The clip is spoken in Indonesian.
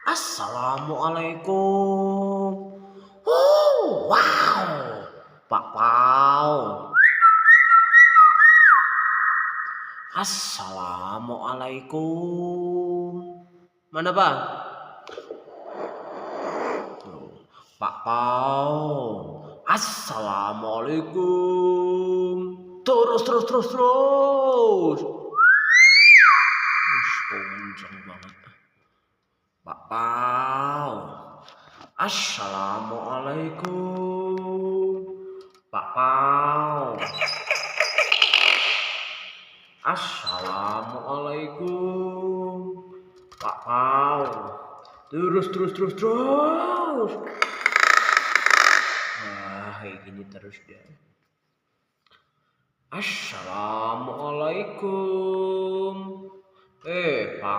Assalamualaikum. Wow. Pak Pau. Assalamualaikum. Mana Pak? Pak Pau. Assalamualaikum. Terus. Kenceng banget. Pak Pau. Assalamualaikum. Pak Pau. Assalamualaikum. Pak Pau. Terus. Kayak gini terus deh. Assalamualaikum. Pak.